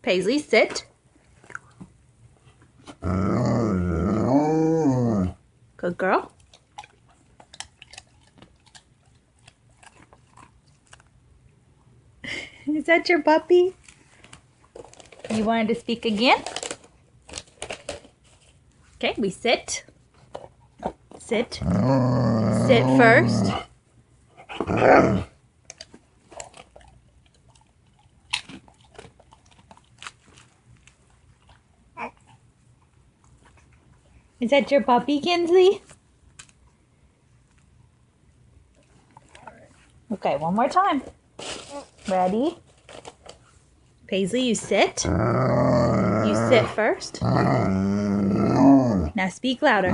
Paisley, sit. Good girl. Is that your puppy? You wanted to speak again? Okay, we sit. Sit. Sit first. Is that your puppy, Kinsley? Okay, one more time. Ready? Paisley, you sit. You sit first. Now speak louder.